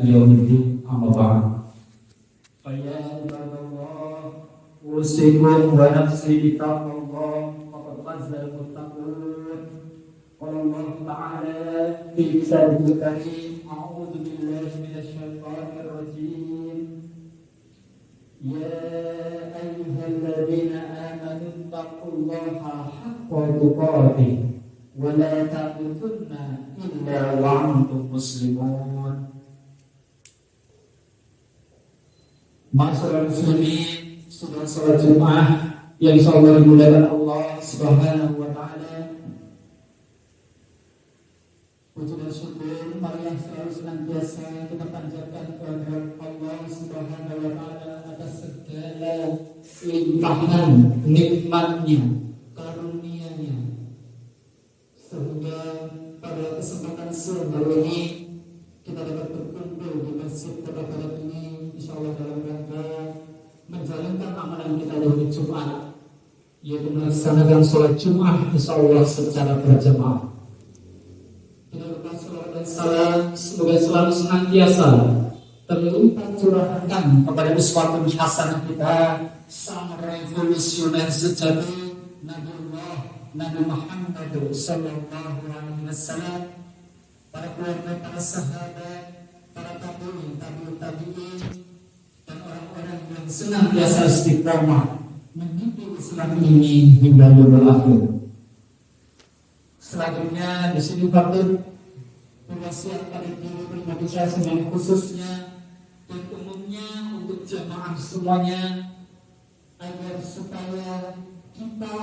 يوم الدين أما بعد فيا عباد الله أوصيكم ونفسي بتقوى الله فقد فاز المتقون قال الله تعالى في كتابه الكريم أعوذ بالله من الشيطان الرجيم يا أيها الذين آمنوا اتقوا الله حق تقاته ولا تموتن إلا وأنتم مسلمون. Masyarakat muslimin, sudah salat Jumat yang insyaallah dimuliakan Allah Subhanahu wa taala. Puji dan syukur marilah selalu senantiasa kita panjatkan kepada Allah Subhanahu wa taala atas segala limpahan nikmatnya, karunia-Nya. Sehingga pada kesempatan sore ini kita dapat berkumpul di masjid terbaik ini, insyaallah dalam rangka menjalankan amalan kita di hari Jumat, yaitu melaksanakan sholat Jumat insyaallah secara berjamaah. Kita berdoa salawat dan salam semoga selalu senantiasa terlimpah curahkan kepada uswatun hasanah kita, sang revolusioner sejati Nabi Muhammad sallallahu alaihi wasallam, para keluarga, para sahabat, para tabi'in, dan orang-orang yang senantiasa istiqomah mengikuti Islam ini hingga yaumil akhir. Selanjutnya di sini patut berwasiat pada diri pribadi saya sendiri khususnya dan umumnya untuk jamaah semuanya agar supaya kita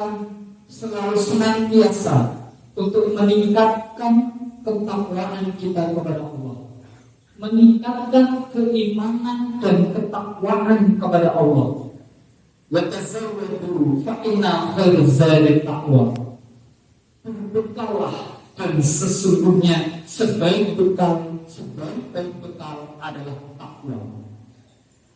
selalu senantiasa untuk meningkatkan ketakwaan kita kepada Allah, meningkatkan keimanan dan ketakwaan kepada Allah. Wa tazawwadu fa inna khairaz zadi taqwa. Berbekallah, dan sesungguhnya sebaik bekal adalah takwa.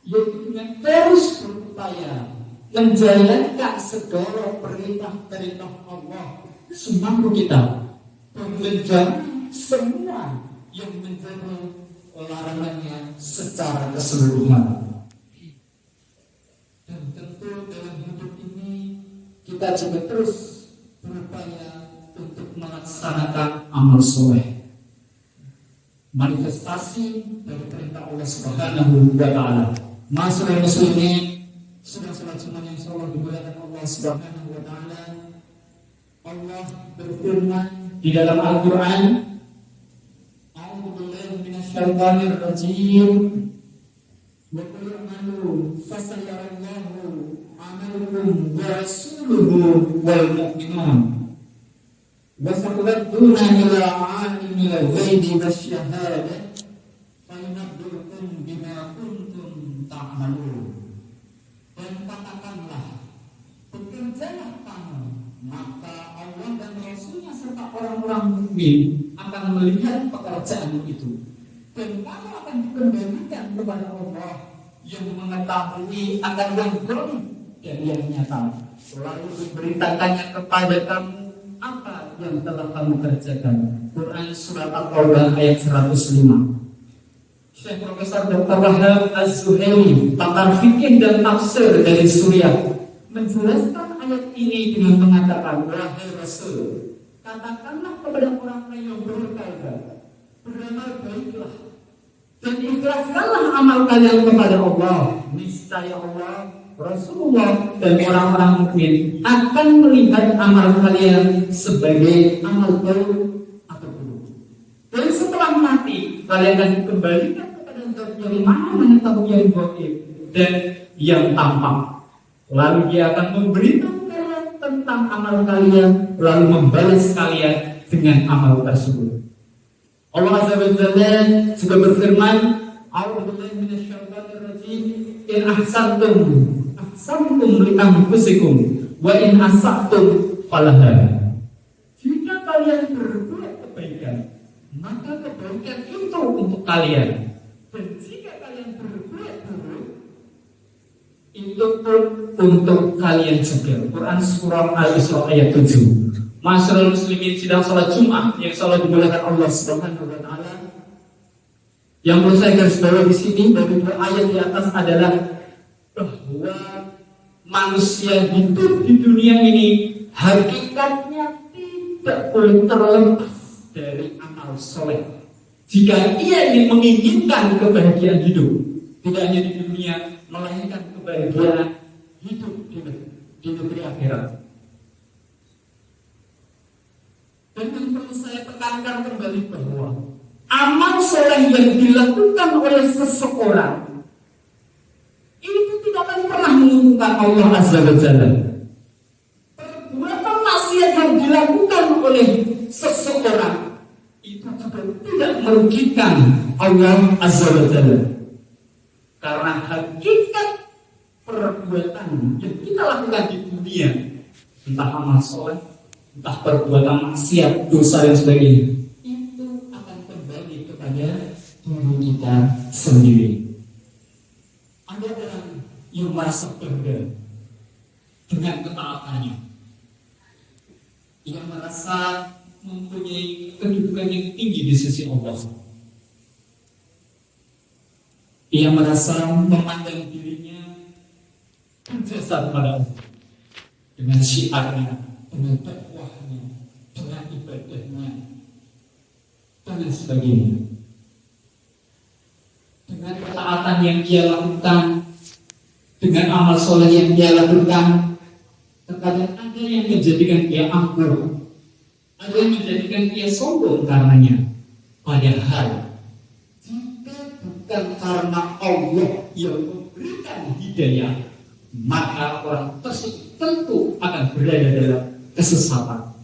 Yaitu terus berupaya menjalankan segala perintah-perintah Allah semampu kita dan menjauhi semua yang menjadi larangannya secara keseluruhan. Dan tentu dalam hidup ini kita juga terus berupaya untuk melaksanakan amal soleh, manifestasi dari perintah Allah Subhanahu wa taala. Masyarakat muslimin, sudah salat Jumat yang insyaallah dimuliakan Allah Subhanahu wa taala. Allah berfirman di dalam Al-Qur'an, A'udzu billahi minasyaitonir rajim. Wa qul a'malu fasayarallahu 'amalukum wa rasuluhu wal mu'minun. Wa saturadduna ila 'alimil ghaibi wasyahadati fa yunabbi'ukum bima kuntum ta'malun. Dan katakanlah, bekerjalah kamu, maka Allah dan Rasulnya serta orang-orang mukmin akan melihat pekerjaanmu itu, dan kamu akan dikembalikan kepada Allah yang mengetahui akan yang gaib dan yang nyata, lalu diberitakannya kepada kamu apa yang telah kamu kerjakan. Quran surat At-Taubah ayat 105. Syekh Profesor Dr. Wahab Az-Zuhaili, pakar fikih dan tafsir dari Suriah, menjelaskan ayat ini dengan mengatakan, wahai Rasul, katakanlah kepada orang yang bertaubat, beramal baiklah, dan ikhlaskanlah amal kalian kepada Allah. Niscaya Allah, Rasulullah, dan orang-orang mukmin akan melihat amal kalian sebagai amal baik atau buruk. Dan setelah mati, kalian akan dikembalikan kepada Zat yang Maha mengetahui yang gaib dan yang tampak. Lalu Dia akan memberitahu kalian tentang amal kalian, lalu membalas kalian dengan amal tersebut. Allah Azza wa Jalla juga berfirman, A'udzu billahi minasyaitonir rajim. In ahsantum li anfusikum wa in asa'tum falaha. Jika kalian berbuat kebaikan, maka kebaikan itu untuk kalian. Dan jika kalian berbuat buruk, itu pun untuk kalian juga. Quran surah Al-Isra ayat 7. Masyarakat muslimin sidang salat Jumat yang salat dimuliakan Allah Subhanahu wa taala. Yang perlu saya garis bawahi di sini dari dua ayat di atas adalah bahwa manusia hidup di dunia ini hakikatnya tidak boleh terlepas dari amal soleh. Jika ia ingin menginginkan kebahagiaan hidup, tidak hanya di dunia, melainkan kebahagiaan hidup di negeri akhirat. Dan yang perlu saya tekankan kembali bahwa amal soleh yang dilakukan oleh seseorang itu tidak akan pernah menguntungkan Allah Azza wa Jalla. Perbuatan maksiat yang dilakukan oleh seseorang itu juga tidak merugikan Allah Azza wa Jalla. Karena hakikat perbuatan yang kita lakukan di dunia, entah amal soleh, entah perbuatan maksiat, dosa dan sebagainya, itu akan kembali kepada diri kita sendiri. Ada orang yang merasa bangga dengan ketaatannya. Ia merasa mempunyai kedudukan yang tinggi di sisi Allah. Ia merasa memandang dirinya berjasa kepada Allah dengan syiarnya, dengan dakwahnya, dengan ibadahnya, dan lain sebagainya. Dengan ketaatan yang dia lakukan, dengan amal soleh yang dia lakukan, terkadang ada yang menjadikan dia angkuh, ada yang menjadikan dia sombong karenanya. Padahal jika bukan karena Allah yang memberikan hidayah, maka orang tersebut tentu akan berada dalam kesesatan.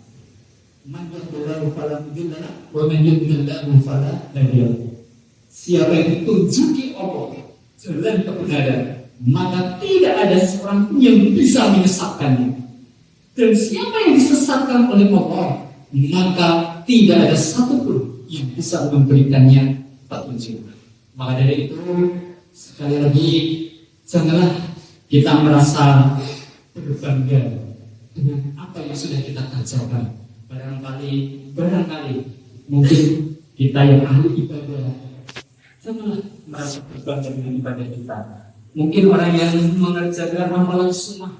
Man yahdihillahu fala mudilla lahu wa man yudlilhu fala hadiya lahu. Siapa yang ditunjuki Allah jalan kebenaran, maka tidak ada seorang pun yang bisa menyesatkannya. Dan siapa yang disesatkan oleh Allah, maka tidak ada satupun yang bisa memberikannya petunjuk. Maka dari itu, sekali lagi, janganlah kita merasa berbangga dengan apa yang sudah kita kerjakan. Barangkali mungkin kita yang ahli ibadah, janganlah merasa berbangga dengan ibadah kita. Mungkin orang yang mengerjakan amalan sunnah,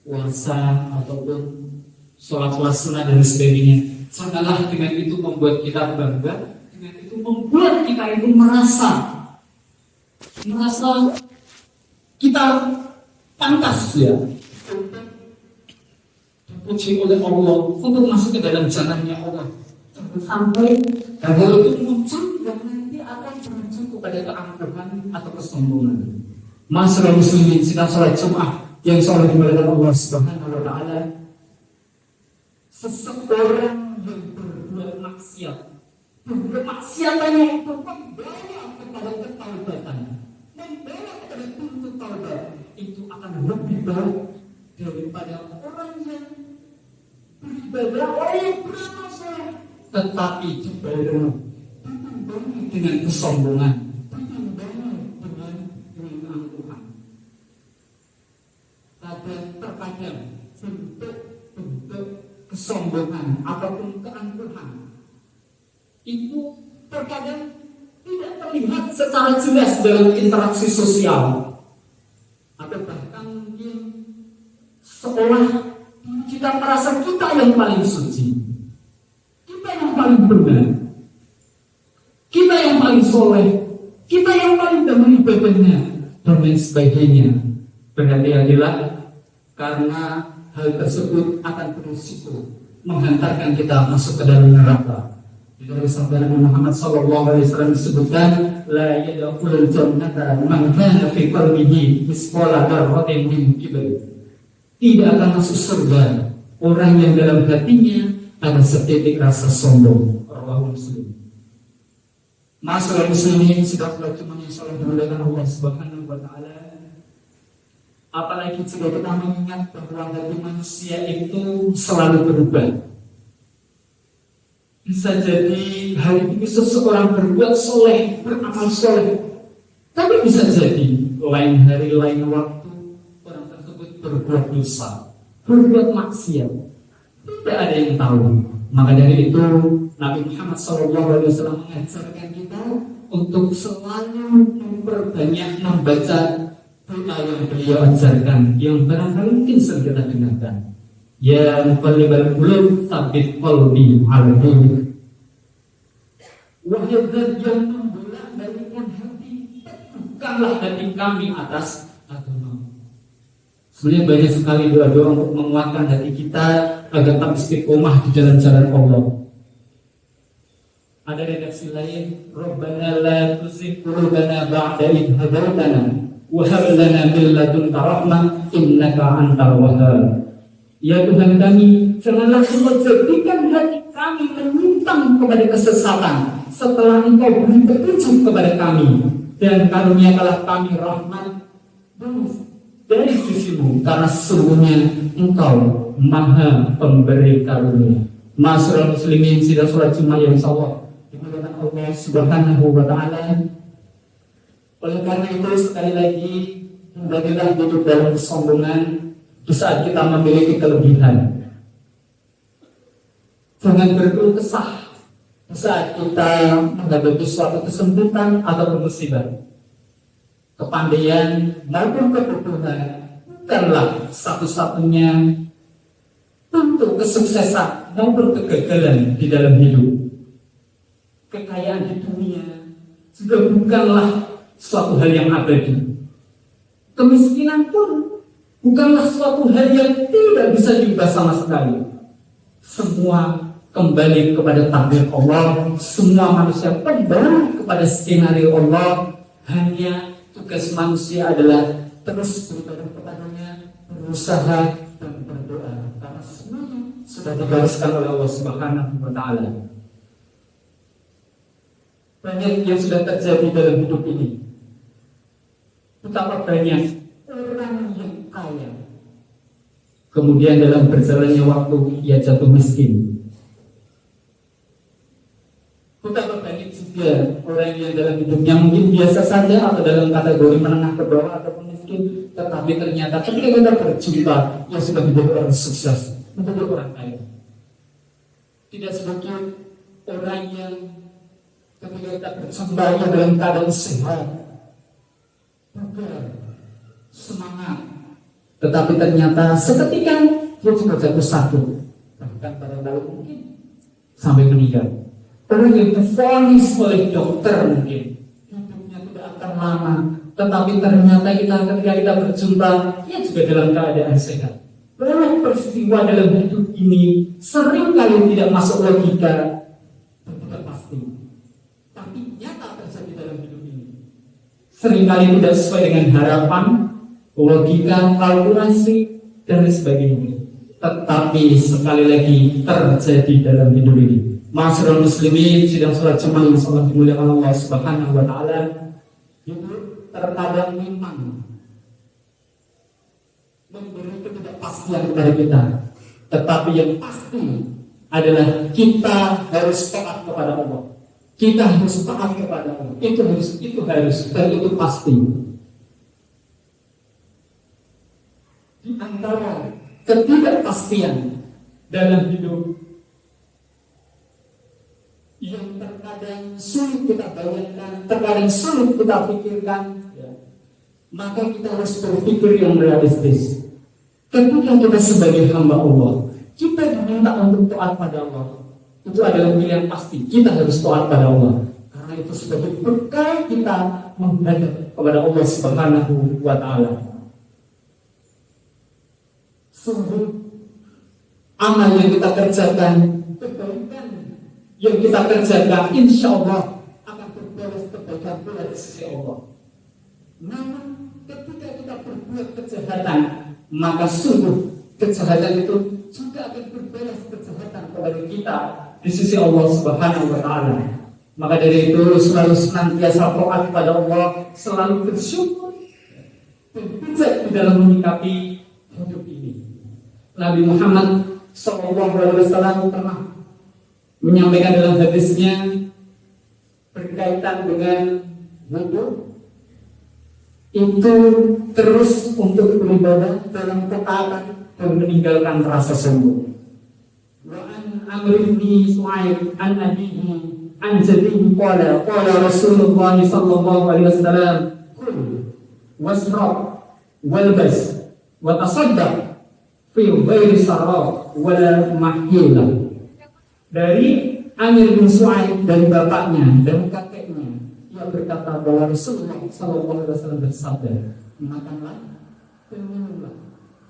puasa ataupun sholat sunnah dan sebagainya, janganlah dengan itu membuat kita bangga. Dengan itu membuat kita itu merasa kita pantas ya dipuji oleh Allah untuk masuk ke dalam jalannya Allah. Sampai hal itu muncul yang nanti akan menuju kepada keangkuhan atau kesombongan. Masyarakat muslimin sedang sholat Jumat yang sholat dimuliakan Allah Subhanahu wa Ta'ala, seseorang yang berbuat maksiat, kemaksiatannya itu membawa kepada ketaubatan, membawa kepada pintu taubat, itu akan lebih baik daripada orang yang beribadah, orang yang beramal soleh, tetapi dibarengi dengan kesombongan, dibarengi dengan keangkuhan. Terkadang bentuk kesombongan ataupun keangkuhan itu terkadang tidak terlihat secara jelas dalam interaksi sosial, atau bahkan mungkin seolah kita merasa kita yang paling suci, kita yang paling benar, kita yang paling soleh, kita yang paling dalam ibadahnya, dan lain sebagainya. Berhati-hatilah, karena hal tersebut akan berisiko menghantarkan kita masuk ke dalam neraka. Di dalam sabda Nabi Muhammad SAW disebutkan, la yadkhulul jannata man kana fi qalbihi misqala dzarratin min kibr. Tidak akan masuk surga orang yang dalam hatinya ada setitik rasa sombong. Rawahu Muslim. Masyaallah muslimin, sedang cuma yang salah dimuliakan Allah Subhanahu wa Ta'ala. Apalagi jika kita mengingat bahwa hati manusia itu selalu berubah. Bisa jadi hari ini seseorang berbuat soleh, beramal soleh, tapi bisa jadi lain hari, lain waktu orang tersebut berbuat dosa, berbuat maksiat. Tidak ada yang tahu. Maka dari itu Nabi Muhammad SAW mengajarkan kita untuk selalu memperbanyak membaca doa yang beliau ajarkan, yang barangkali mungkin sering kita dengarkan. Ya muqallibal qulub tsabbit qalbi ala dinik. Wahai zat yang membolak-balikkan hati, teguhkanlah hati kami atas agama. Sebenarnya banyak sekali doa-doa untuk menguatkan hati kita agar tetap istiqomah di jalan-jalan Allah. Ada redaksi lain, Rabbana la tuzigh qulubana ba'da idh hadaytana wa hab lana min ladunka rahmah innaka antal wahhab. Ya Tuhan kami, janganlah Engkau jadikan hati kami menyimpang kepada kesesatan setelah Engkau beri petunjuk kepada kami, dan karuniakanlah kami rahmat dari sisimu, karena sesungguhnya Engkau Maha Pemberi karunia. Ma'asyiral muslimin, sidang salat Jumat yang insyaallah dimuliakan Allah Subhanahu wa taala. Oleh karena itu sekali lagi, hindarilah hidup dalam kesombongan di saat kita memiliki kelebihan. Jangan berkeluh kesah di saat kita menghadapi suatu kesempitan atau musibah. Kepandaian maupun kebutuhan bukanlah satu-satunya untuk kesuksesan maupun kegagalan di dalam hidup. Kekayaan di dunia juga bukanlah suatu hal yang abadi. Kemiskinan pun bukanlah suatu hal yang tidak bisa diubah sama sekali. Semua kembali kepada takdir Allah. Semua manusia kembali kepada skenario Allah. Hanya tugas manusia adalah terus beribadah kepadanya, berusaha dan berdoa. Karena semuanya sudah digariskan oleh Allah Subhanahu wa taala. Banyak yang sudah terjadi dalam hidup ini. Betapa banyak orang yang kaya, kemudian dalam berjalannya waktu ia jatuh miskin. Betapa banyak juga orang yang dalam hidupnya mungkin biasa saja atau dalam kategori menengah ke bawah ataupun miskin, tetapi ternyata ketika kita berjumpa ia sudah menjadi orang sukses, menjadi orang kaya. Tidak sedikit orang yang ketika kita berjumpa ia dalam keadaan sehat, bugar, semangat, tetapi ternyata seketika dia juga jatuh sakit, bahkan barangkali mungkin sampai meninggal. Orang yang divonis oleh dokter mungkin hidupnya tidak akan lama, tetapi ternyata ketika kita berjumpa dia juga dalam keadaan sehat. Banyak peristiwa dalam hidup ini sering kali tidak masuk logika dan tidak pasti, tapi nyata terjadi dalam hidup ini. Seringkali tidak sesuai dengan harapan, logika, kalkulasi, dan sebagainya. Tetapi sekali lagi terjadi dalam hidup ini. Ma'asyiral muslimin, sidang salat Jumat yang sangat dimuliakan Allah Subhanahu wa taala. Hidup terkadang memang memberi ketidakpastian kepada kita. Tetapi yang pasti adalah kita harus taat kepada Allah. Kita harus taat kepada Allah. Itu harus dan itu pasti. Di antara ketidakpastian dalam hidup yang terkadang sulit kita bayangkan, terkadang sulit kita pikirkan, ya, maka kita harus berpikir yang realistis. Ketika kita sebagai hamba Allah, kita diminta untuk taat pada Allah. Itu adalah pilihan pasti. Kita harus taat pada Allah. Karena itu sebagai bekal kita menghadap kepada Allah Subhanahu wa taala. Sungguh amal yang kita kerjakan, kebaikan yang kita kerjakan, insya Allah akan berbalas kebaikan pula di sisi Allah. Namun ketika kita berbuat kejahatan, maka sungguh kejahatan itu juga akan berbalas kejahatan kepada kita di sisi Allah Subhanahu wa taala. Maka dari itu selalu senantiasa taat pada Allah, selalu bersyukur dan bijak di dalam menyikapi hidup ini. Nabi Muhammad SAW pernah menyampaikan dalam hadisnya berkaitan dengan wudu, itu terus untuk beribadah dalam ketaatan dan meninggalkan rasa sombong. Wa an Amr bin Su'aib an Nabihi an jaddihi qala Rasulullah sallallahu alaihi wasallam kul wasrab walbas wa tasaddaq fi ghairi saraf wala mahila. Dari Amir bin Su'aib, dari bapaknya dan kakeknya, ia berkata bahwa Rasulullah sallallahu alaihi wasallam bersabda, makanlah dan minumlah,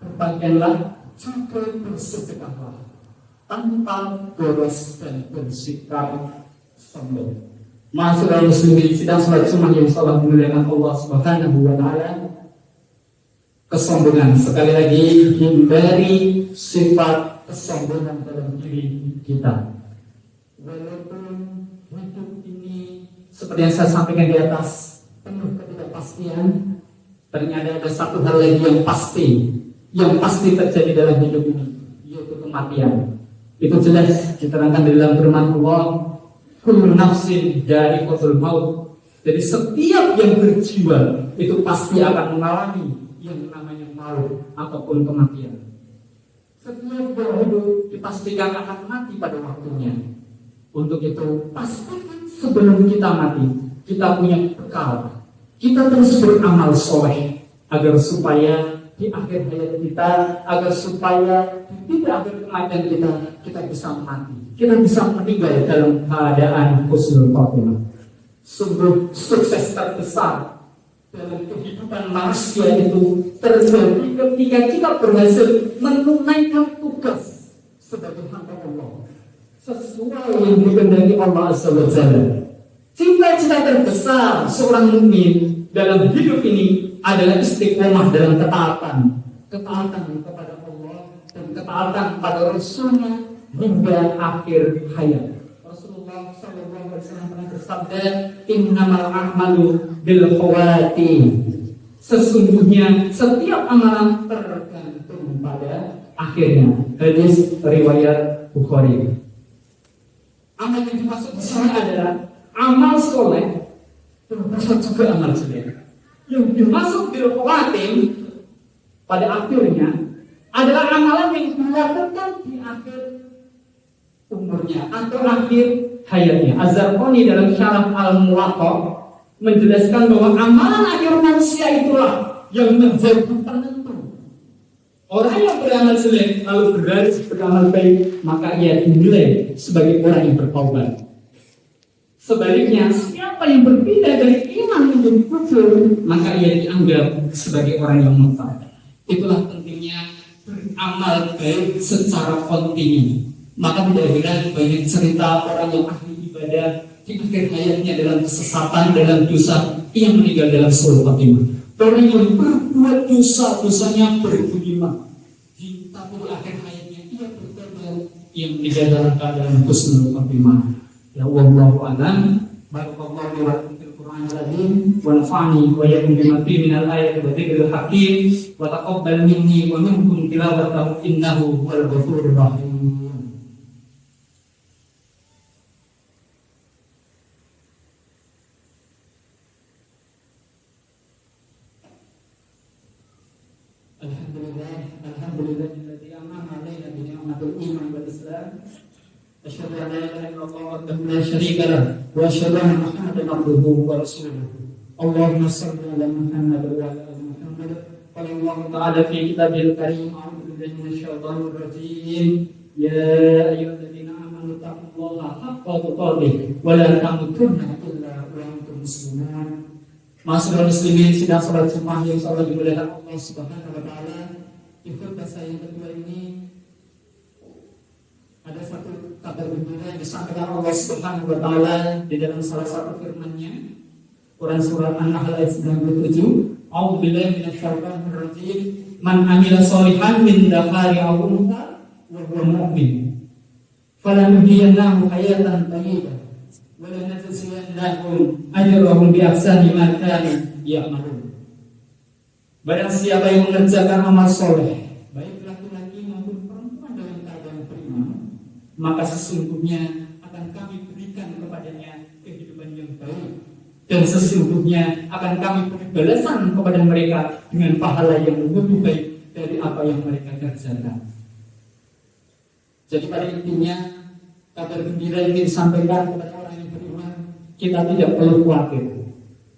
berpakaianlah, juga bersedekahlah tanpa boros dan bersikap sombong. Masyaallah muslimin, sidang salat Jumat yang salat dimuliakan Allah Subhanahu wa taala. Kesombongan, sekali lagi hindari sifat kesombongan dalam diri kita. Walaupun hidup ini seperti yang saya sampaikan di atas penuh ketidakpastian, ternyata ada satu hal lagi yang pasti terjadi dalam hidup ini, yaitu kematian. Itu jelas diterangkan di dalam firman Allah, kullu nafsin dha'iqatul maut. Jadi setiap yang berjiwa itu pasti akan mengalami yang namanya maut ataupun kematian. Setiap yang hidup dipastikan akan mati pada waktunya. Untuk itu pastikan sebelum kita mati kita punya bekal. Kita terus beramal soleh agar supaya di akhir hayat kita, agar supaya di akhir kematian kita bisa mati, kita bisa meninggal dalam keadaan husnul khotimah. Sungguh sukses terbesar dalam kehidupan manusia itu terjadi ketika kita berhasil menunaikan tugas sebagai hamba Allah sesuai yang dikehendaki Allah Azza wa Jalla. Cita-cita terbesar seorang mukmin dalam hidup ini adalah istiqomah dalam ketaatan kepada Allah dan ketaatan pada Rasulnya hingga akhir hayat. Rasulullah sallallahu alaihi wasallam pernah bersabda, "Innamal a'malu bil khawatim." Sesungguhnya setiap amalan tergantung pada akhirnya. Hadis riwayat Bukhari. Amal yang dimaksud di sini adalah amal soleh, termasuk juga amal jelek. Yang dimaksud bil khawatim pada akhirnya adalah amalan yang dilakukan di akhir umurnya atau akhir hayatnya. Az-Zarqani dalam Syarah Al-Muwatta menjelaskan bahwa amalan akhir manusia itulah yang menjadi penentu. Orang yang beramal jelek lalu beralih beramal baik, maka ia dinilai sebagai orang yang bertaubat. Sebaliknya, siapa yang berpindah dari iman menjadi kufur, maka ia dianggap sebagai orang yang murtad. Itulah pentingnya beramal baik secara kontinu. Maka tidak heran banyak cerita orang yang ahli ibadah di akhir hayatnya dalam kesesatan, dalam dosa, ia meninggal dalam suul khotimah. Orang yang berbuat dosa-dosanya berbunyiman, tapi di akhir hayatnya ia bertobat, ia meninggal dalam keadaan husnul khotimah. Ya wallahu a'lam. Barakallahu wa fil Qur'anil azim wa nafa'ani wa iyyakum bima fihi minal ayati wa dzikril hakim wa taqabbal minni wa minkum tilawatahu innahu huwal ghafurur rahim. Alhamdulillahilladzi an'ama 'alaina bi ni'matil iman wal islam. Asyhadu an la ilaha illallah wahdahu la syarika lahu wa asyhadu anna Muhammadan abduhu wa rasuluhu. Allahumma shalli ala Muhammad wa ala ali Muhammad. Qala Allah ta'ala fi kitabil karim, a'udzu billahi minasyaitonir rajim. Ya ayyuhalladzina amanu taqullaha haqqa tuqatih wa la tamutunna illa wa antum muslimun. Masyaallah muslimin, sidang salat Jumat yang insyaallah dimuliakan Allah Subhanahu wa taala. Di khutbah saya yang kedua ini ada satu kabar gembira yang disampaikan Allah Subhanahu wa taala di dalam salah satu firman-Nya, Quran surat An-Nahl ayat 97. A'udzu billahi minasyaitonir rajim. Man 'amila sholihan min dzakari aw untha wa huwa mu'min falanuhyiyannahu hayatan thayyibah wa lanajziyannahum ajrahum bi ahsani ma kanu ya'malun. Barang siapa yang mengerjakan amal soleh, baik laki-laki maupun perempuan dalam keadaan beriman, maka sesungguhnya akan kami berikan kepadanya kehidupan yang baik, dan sesungguhnya akan kami beri balasan kepada mereka dengan pahala yang lebih baik dari apa yang mereka kerjakan. Jadi pada intinya kabar gembira ini disampaikan kepada orang yang beriman kita tidak perlu khawatir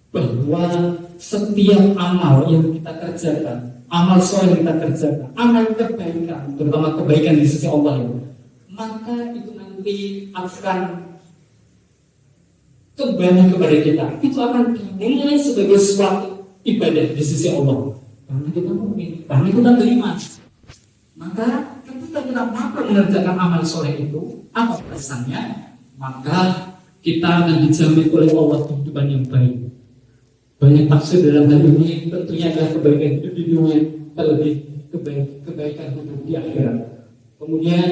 bahwa setiap amal yang kita kerjakan, amal soleh yang kita kerjakan, amal kebaikan, terutama kebaikan di sisi Allah itu, maka itu nanti akan kembali kepada kita. Itu akan dinilai sebagai suatu ibadah di sisi Allah. Karena kita mukmin, karena kita terima. Maka ketika kita mampu mengerjakan amal soleh itu, apa pesannya? Maka kita akan dijamin oleh Allah kehidupan yang baik. Banyak tafsir dalam hal ini, tentunya adalah kebaikan hidup di dunia, terlebih kebaikan hidup di akhirat. Kemudian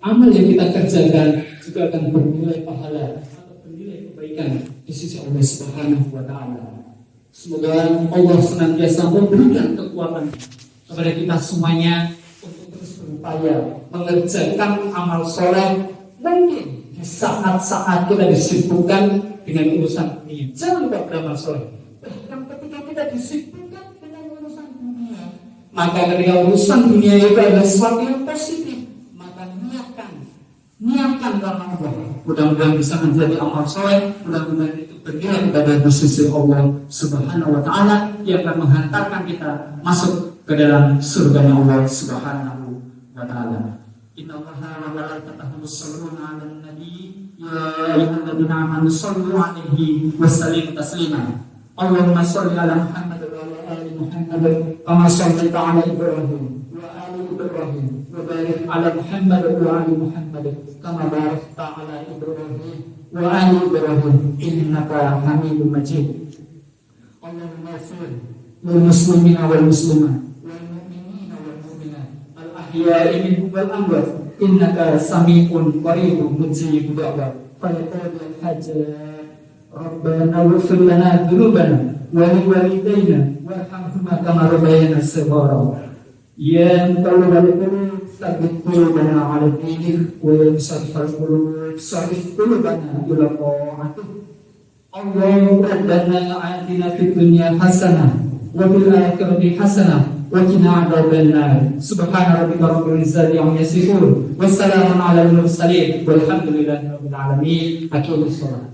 amal yang kita kerjakan juga akan bernilai pahala atau bernilai kebaikan di sisi Allah Subhanahu wa Ta'ala. Semoga Allah senantiasa memberikan kekuatan kepada kita semuanya untuk terus berupaya mengerjakan amal soleh. Mungkin di saat-saat kita disibukkan dengan urusan dunia, jangan lupa beramal soleh. Bahkan ketika kita disibukkan dengan urusan dunia, maka ketika urusan dunia itu adalah sesuatu yang positif, maka niatkan karena Allah. Mudah-mudahan bisa menjadi amal soleh, mudah-mudahan itu bernilai kepada di sisi Allah Subhanahu wa Ta'ala yang akan menghantarkan kita masuk ke dalam surga Allah Subhanahu wa Ta'ala. Innallaha wa malaikatahu yusholluna 'alan nabi ya ayyuhalladzina amanu shollu 'alaihi wa sallimu taslima. Allahumma sholli 'ala Muhammad wa 'ala ali Muhammad kama shallaita 'ala Ibrahim wa ali Ibrahim wa barik 'ala Muhammad wa 'ali Muhammad kama barakta 'ala Ibrahim wa ali Ibrahim innaka Hamidum Majid. Allahumma ighfir lil muslimina wal muslimat wal mu'minina wal mu'minat al ahya'i minhum wal amwat innaka sami'un qaribun mujibud da'wat fayaqul hajat Rabbana waghfir lana dzunubana wa liwalidayna warhamhuma kama rabbayana shighara. Ya muqallibal qulub tsabbit qulubana 'ala dinik wa ya musarrifal qulub sarrif qulubana ila ta'atik. Allahumma rabbana atina fid dunya hasanah wa fil akhirati hasanah wa qina 'adzabannar. Subhana rabbika rabbil izzati 'amma yasifun wa salamun 'alal mursalin walhamdulillahi rabbil alamin. Aqimus shalah.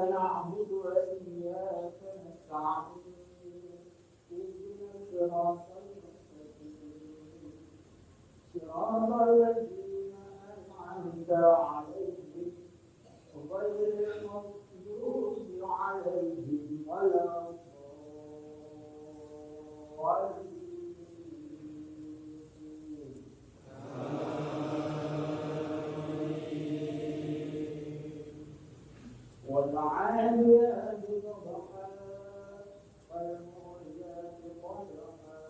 نعبد وإياك نستعين اهدنا الصراط المستقيم صراط الذين أنعمت عليهم غير المغضوب عليهم ولا والعاديات ضبحا فالموريات قدحا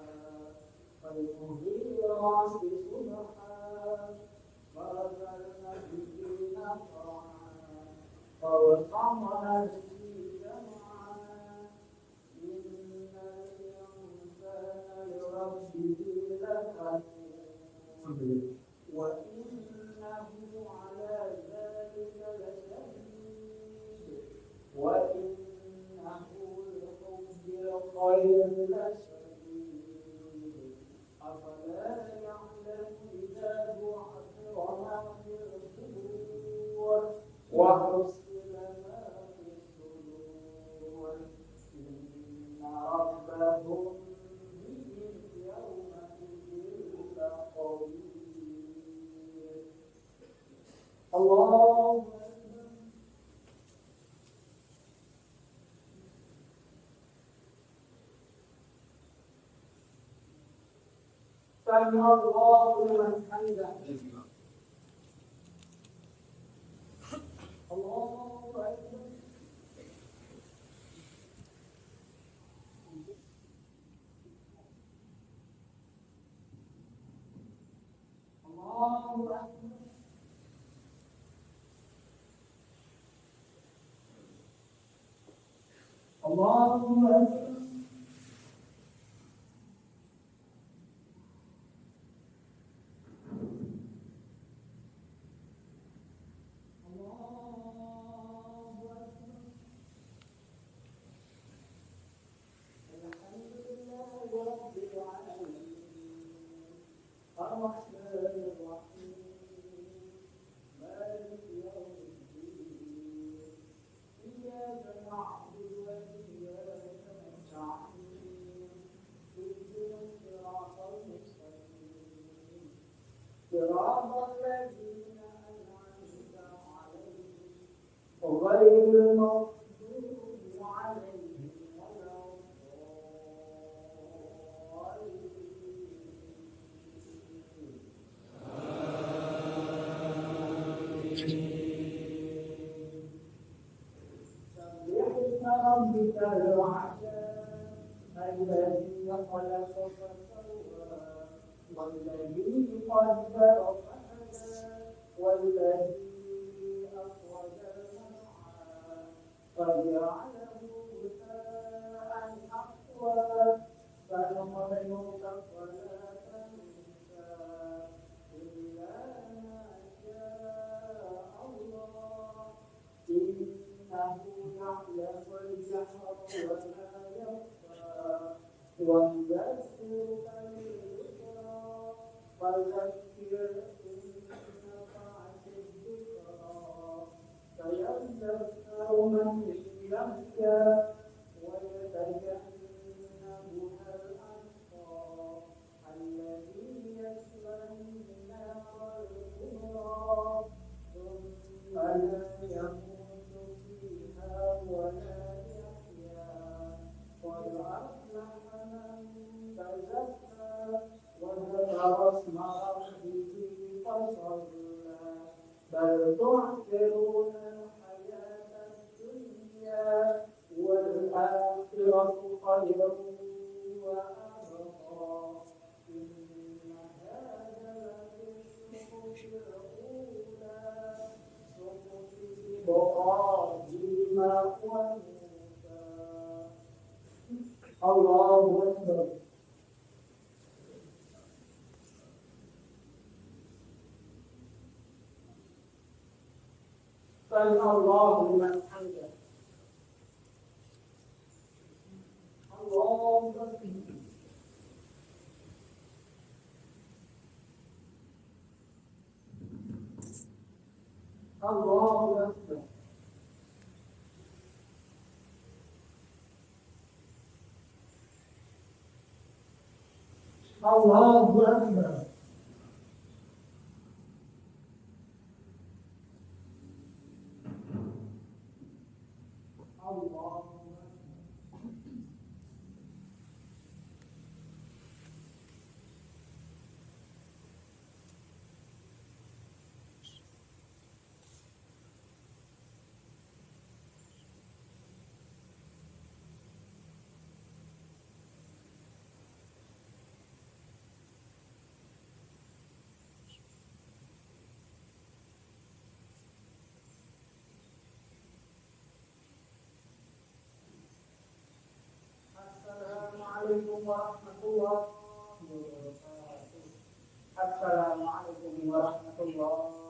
فالمغيرات صبحا فأثرن به نقعا فوقعن به جمعا إن الإنسان لربه لكنود وإنه على ذلك لشهيد وإنه لحب الخير لشديد أفلا يعلم إذا بعثر وحصل ما في الصدور إن ربهم بهم يومئذ لخبير الله أكبر سمع الله لمن حمده الله أكبر الله أكبر الله أكبر الرحمن الرحيم مالك يوم الدين إياك نعبد وإياك نستعين اهدنا الصراط المستقيم صراط الذين أنعمت عليهم غير المغضوب عليهم ولا ربك الأعلى الذي خلق فسوى والذي قدر فهدى والذي أخرج المرعى فجعله غثاء أحوى فنقرئك فلا تنسى إلا ما شاء الله إنه يعلم الجهر وما يخفى ويذكرك بالذكرى فذكر إن نفعت الذكرى سيذكر من يخشى ويتجنبها الأشقى الذي يصلى النار الكبرى ثم لا يموت فيها ولا يحيا قد أفلح من تزكى وذكر اسم ربه فصلى بل تؤثرون الحياة الدنيا والآخرة خير وأبقى إن هذا لفي الصحف الأولى صحف إبراهيم وموسى الله أكبر سمع الله لمن حمده الله أكبر الله أكبر الله أكبر الله السلام عليكم ورحمة الله وبركاته. السلام عليكم ورحمة الله